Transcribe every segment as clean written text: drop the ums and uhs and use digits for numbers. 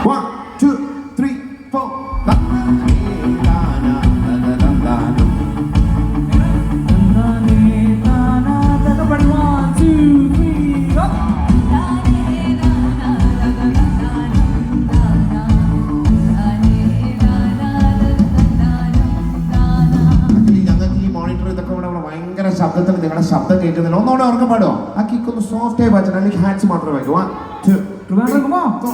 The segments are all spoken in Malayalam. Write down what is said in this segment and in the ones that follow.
1, 2, 3, 4. ശബ്ദത്തിൽ നിങ്ങളുടെ ശബ്ദം കേൾക്കുന്നില്ല. ഒന്നുകൂടെ ഓർക്കം പാടുമോ? ആ കിക്ക് ഒന്ന് സോഫ്റ്റ് ആയി വെച്ചിട്ട് അല്ലെങ്കിൽ ഹാൻഡ്സ് മാത്രമേ വയ്ക്കൂ. 1, 2, 3, 4.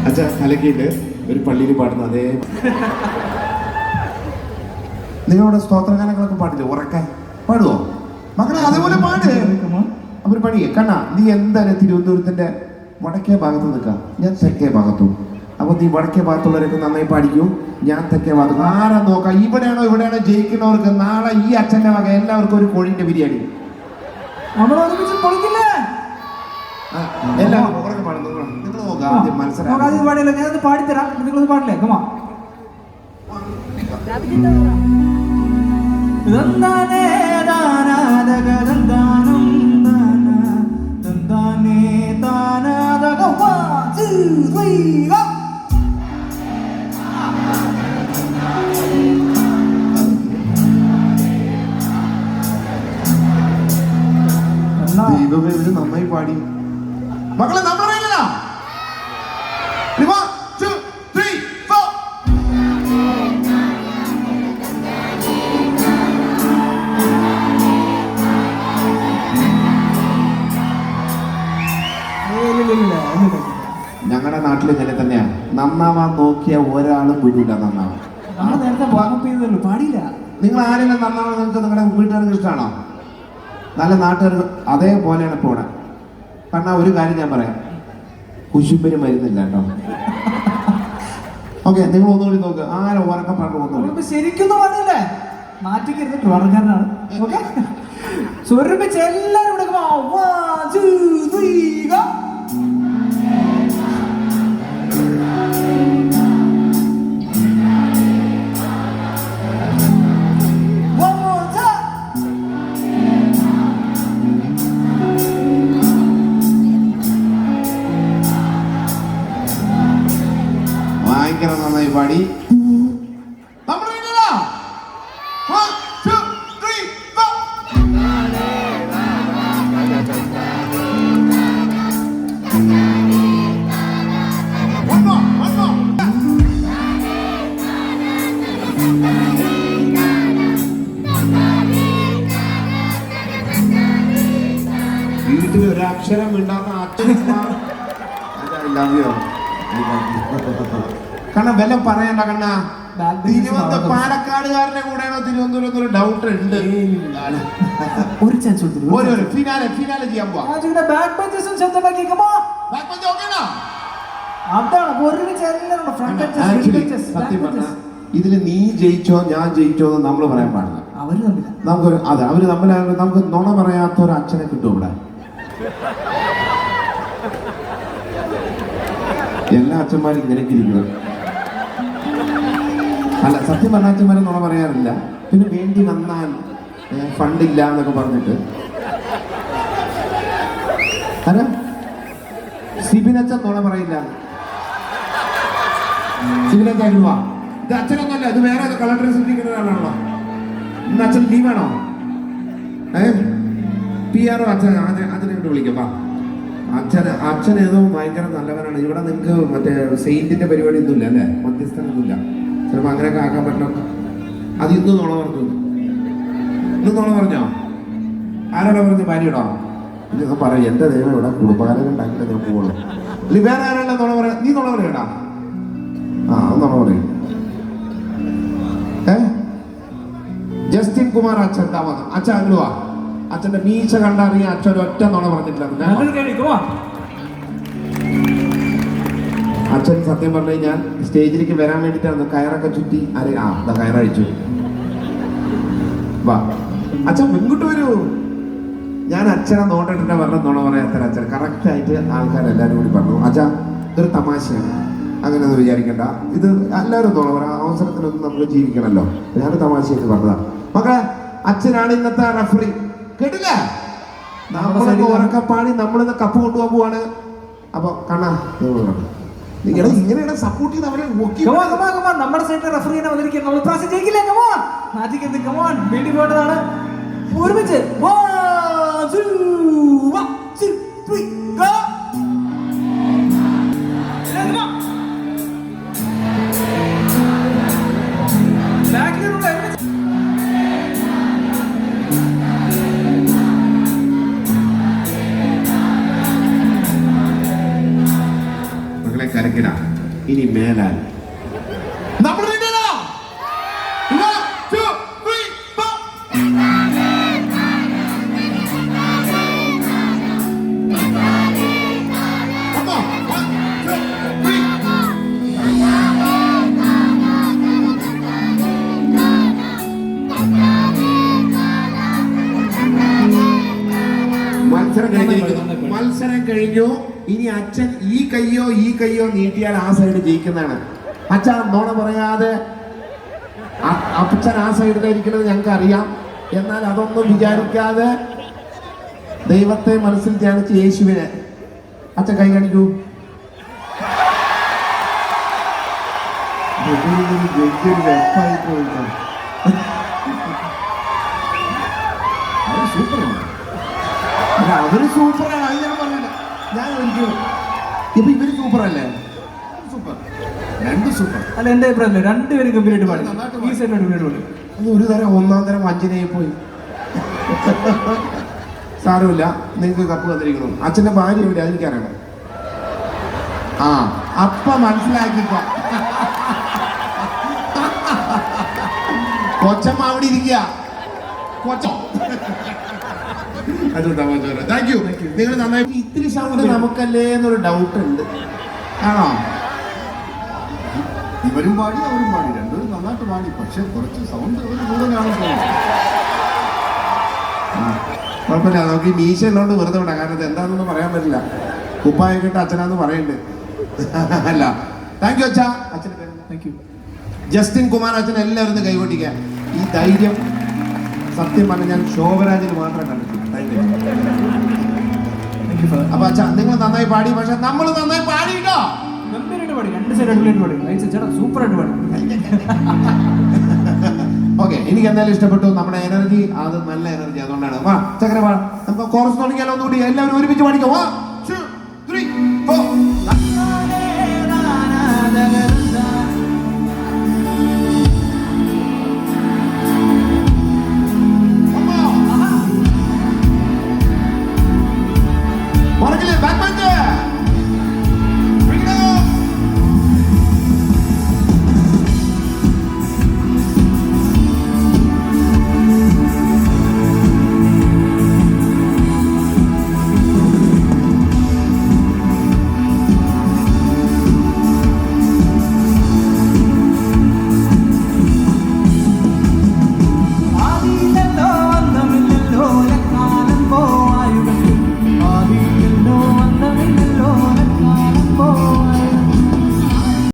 അച്ഛാ കലക്കിയിട്ട് ഒരു പള്ളിയിൽ പാടുന്ന അതേ നിങ്ങളുടെ സ്തോത്രഗാനങ്ങളൊക്കെ പാടില്ലേ? ഉറക്കാൻ പാടുവോ മക്കളെ? അതേപോലെ പാട്. അവർ പണിയേ കണ്ണാ, നീ എന്തായാലും തിരുവനന്തപുരത്തിന്റെ വടക്കേ ഭാഗത്ത് നിൽക്കാം, ഞാൻ തെക്കേ ഭാഗത്തും. അപ്പൊ നീ വടക്കേ ഭാഗത്തുള്ളവരൊക്കെ നന്നായി പാടിക്കും, ഞാൻ തെക്കേ ഭാഗത്ത്. ആരാ നോക്കാം, ഇവിടെയാണോ ജയിക്കുന്നവർക്ക് നാളെ ഈ അച്ഛന്റെ വക എല്ലാവർക്കും ഒരു കോഴിന്റെ ബിരിയാണി. എല്ലാവരും ഉറക്കെ പാടും. നിങ്ങൾ നോക്കാം ആദ്യം മനസ്സിലാക്കാം. പാടിത്തരാം, നിങ്ങൾ പാടില്ലേ? കമാ ദന്ദാനേ ദാനാദഗ ദന്ദാനം ദാന ദന്ദാനേ ദാനാദഗ 1 2 3 ഗോ. ദൈവമേ, ഇവര് നന്നായി പാടി. മക്കളെ നമ്മൾ അറിയില്ല. 1 2 3 4. ഞങ്ങളുടെ നാട്ടിൽ ഇങ്ങനെ തന്നെയാ. നന്നാവാൻ നോക്കിയ ഒരാളും വിടൂല നന്നാവാൻ. പാടില്ല. നിങ്ങൾ ആരെങ്കിലും നന്നാവാൻ നിങ്ങൾക്ക് നിങ്ങളുടെ വീട്ടുകാർക്ക് ഇഷ്ടമാണോ? നല്ല നാട്ടുകാർ അതേപോലെയാണ് ഇപ്പോൾ ഇവിടെ. കാരണം ഒരു കാര്യം ഞാൻ പറയാം, കുശുമ്പിന് മരുന്നില്ല കേട്ടോ. ഓക്കെ, നിങ്ങൾ ഒന്നുകൂടി നോക്ക്. ആരെ ഉറക്കം പറഞ്ഞു ശരിക്കും പറഞ്ഞില്ലേ? നാട്ടിൽ ട്രോളക്കാരനാണ്. ഓക്കെ, സ്വരൂപിച്ച് എല്ലാരും ഇവിടെ 1 2 3 ഗോ. ഭയങ്കര നന്നായി പാടി. വീട്ടിൽ ഒരക്ഷരം ഉണ്ടാകുന്ന കാരണം വില പറയണ്ട കണ്ണ. പാലക്കാടുകാരന്റെ കൂടെയാണോ തിരുവനന്തപുരം ഒരു ഡൗട്ട് ഉണ്ട്. ഒരു ചാൻസ് ഫിനാലെ ചെയ്യാൻ പോവാ. സത്യം പറഞ്ഞ ഇതില് നീ ജയിച്ചോ ഞാൻ ജയിച്ചോ എന്ന് നമ്മൾ പറയാൻ പാടില്ല. നമുക്കൊരു അതെ അവര് തമ്മിലായത്. നമുക്ക് നുണ പറയാത്ത ഒരു അച്ഛനെ കിട്ടും ഇവിടെ. എല്ലാ അച്ഛന്മാരും ഇങ്ങനെയൊക്കെ ഇരിക്കുന്നത് അല്ല. സത്യം പറഞ്ഞ അച്ഛന്മാരെ നുണ പറയാറില്ല. പിന്നെ വേണ്ടി വന്നാൽ ഫണ്ടില്ല എന്നൊക്കെ പറഞ്ഞിട്ട് അല്ല സിബിനച്ഛൻ നുണ പറയില്ല. സിബിനച്ഛൻ അരുവാ ഇത് അച്ഛനൊന്നുമല്ല, ഇത് വേറെ കളക്ടർ ശ്രദ്ധിക്കുന്ന ഒരാളാണോ? ഇന്ന് അച്ഛൻ ലീവാണോ? PR അച്ഛൻ അച്ഛനെ വിളിക്കാം. അച്ഛൻ ഏതോ ഭയങ്കര നല്ലവനാണ്. ഇവിടെ നിങ്ങൾക്ക് മറ്റേ സെയിന്റിന്റെ പരിപാടി ഒന്നുമില്ല അല്ലേ? മധ്യസ്ഥനൊന്നുമില്ല. ചിലപ്പോൾ അങ്ങനെയൊക്കെ ആക്കാൻ പറ്റണം. അത് ഇന്ന് നുണ പറഞ്ഞു. ഇന്ന് നുണ പറഞ്ഞോ? ആരോടാ പറഞ്ഞു? ഭാര്യയോടോ? ഇതൊക്കെ പറയും. എന്റെ ദൈവം ഇവിടെ കുടുംബകാരൻ ഉണ്ടാക്കിയിട്ട് ഞാൻ പോകുള്ളൂ. അല്ലെങ്കിൽ വേറെ ആരല്ല നുണ പറയാ? നീ നുണ പറയടാ. നുണ പറയും. ജസ്റ്റിൻ കുമാർ അച്ഛൻ താമസം. അച്ഛൻ അങ്ങുവാ. അച്ഛന്റെ മീശ കണ്ടറിയാൻ അച്ഛൻ ഒറ്റ നുണ പറഞ്ഞിട്ടില്ല. അച്ഛൻ സത്യം പറഞ്ഞു കഴിഞ്ഞാൽ സ്റ്റേജിലേക്ക് വരാൻ വേണ്ടിയിട്ടാണ് കയറൊക്കെ ചുറ്റി കയറഴിച്ചു. വാ അച്ഛൻ മുൻകൂട്ട് വരൂ. ഞാൻ അച്ഛനെ നോട്ടിട്ട് പറഞ്ഞ നുണ പറയാത്ത അച്ഛൻ കറക്റ്റായിട്ട് ആൾക്കാരെല്ലാവരും കൂടി പറഞ്ഞു അച്ഛാ ഇതൊരു തമാശയാണ്, അങ്ങനെ ഒന്നും വിചാരിക്കണ്ട, ഇത് എല്ലാവരും നുണ പറയാം, അവസരത്തിനൊന്നും നമുക്ക് ജീവിക്കണമല്ലോ, ഞാൻ തമാശയായിട്ട് പറഞ്ഞതാ. മക്കളെ അച്ഛനാണ് ഇന്നത്തെ റഫറി, കേട്ടില്ല? നമ്മളൊക്കെ ഉറക്കപ്പാടി നമ്മളിന്ന് കപ്പ് കൊണ്ടുപോകാൻ പോവാണ്. അപ്പൊ കണ്ണാ നിങ്ങളെ ഇങ്ങനെയാണ് സപ്പോർട്ട് ചെയ്ത് അവരെ നമ്മുടെ സൈഡിൽ റഫറി തന്നെ വന്നിരിക്കുക. നമ്മൾ പ്രാവശ്യം ജയിക്കില്ലേ? കമോൺ നാട്ടിക്കരുത്, കമോൺ വേണ്ടി പോകേണ്ടതാണ്. ഒരുമിച്ച് 1 2 1 2 3 go. മക്കളെ കരക്കിട ഇനി മേലാൽ നമ്മൾ മത്സരം കഴിഞ്ഞു. ഇനി അച്ഛൻ ഈ കയ്യോ നീട്ടിയാൽ ആ സൈഡ് ജയിക്കുന്നതാണ്. അച്ഛൻ നോണ പറയാതെ അച്ഛൻ ആ സൈഡിലായിരിക്കുന്നത് ഞങ്ങൾക്ക് അറിയാം. എന്നാൽ അതൊന്നും വിചാരിക്കാതെ ദൈവത്തെ മനസ്സിൽ ധ്യാനിച്ച് യേശുവിനെ അച്ഛൻ കൈ കാണിക്കൂ. സൂപ്പറാണ്, അവര് സൂപ്പറാണ്, അത് ഞാൻ പറഞ്ഞില്ല. ഞാൻ ഒരിക്കലും ഇപ്പൊ ഇവര് സൂപ്പറല്ലേ? സൂപ്പർ, രണ്ട് സൂപ്പർ. അല്ല എന്റെ അഭിപ്രായമല്ലേ, രണ്ടുപേരും ഗംഭീരമായിട്ട് പാടി. ഈ സൈഡിൽ ഗംഭീരമായിട്ട് പാടി. അത് ഒരു തരം ഒന്നാം തരം വഞ്ചനയായി പോയി. സാരമില്ല, നിങ്ങൾക്ക് കപ്പ് വന്നിരിക്കുന്നു. അച്ഛന്റെ ഭാര്യ എവിടെ എനിക്കറിയണം. ആ അപ്പ മനസ്സിലാക്കിക്കോ. കൊച്ചമ്മ അവിടെ ഇരിക്കുക. കൊച്ചോ താങ്ക് യു. നിങ്ങൾ നന്നായി ഇത്തിരി സൗണ്ട് നമുക്കല്ലേ എന്നൊരു ഡൗട്ട് ഉണ്ട്. ആണോ? ഇവരും പാടി അവരും പാടി, രണ്ടുപേരും നന്നായിട്ട് പാടി. പക്ഷെ കുറച്ച് സൗണ്ട് കൂടുതലാണ്. കുഴപ്പമില്ല, നമുക്ക് ഈ മീശ ഉള്ളതുകൊണ്ട് വെറുതെ വിടാം. കാരണം ഇത് എന്താണെന്നൊന്നും പറയാൻ പറ്റില്ല. കുപ്പായൊക്കെ ഇട്ട് അച്ഛനാന്ന് പറയുന്നുണ്ട്. അല്ല താങ്ക് യു അച്ഛാ. അച്ഛൻ താങ്ക് യു. ജസ്റ്റിൻ കുമാർ അച്ഛൻ എല്ലാവരും ഒന്ന് കൈകൊട്ടിക്കുക. ഈ ധൈര്യം സത്യം പറഞ്ഞ ഞാൻ ശോഭരാജിന് മാത്രം കണ്ടിട്ടുണ്ട്. അപ്പൊ അച്ഛാ നിങ്ങൾ നന്നായി പാടി, പക്ഷെ നമ്മൾ നന്നായി പാടിട്ടോ. ഗംഭീരമായിട്ട് പാടി, രണ്ട് സൈഡ് അടിപൊളിയായിട്ട് പാടി. ചേട്ടാ സൂപ്പറായിട്ട് പാടി. ഓക്കെ, എനിക്ക് എന്തായാലും ഇഷ്ടപ്പെട്ടു. നമ്മുടെ എനർജി അത് നല്ല എനർജി, അതുകൊണ്ടാണ്. വാ ചക്ര വാ, നമുക്ക് കോറസ് തുടങ്ങിയാലോ ഒന്നുകൂടി എല്ലാവരും ഒരുമിച്ച് പാടിക്കോ. വാ.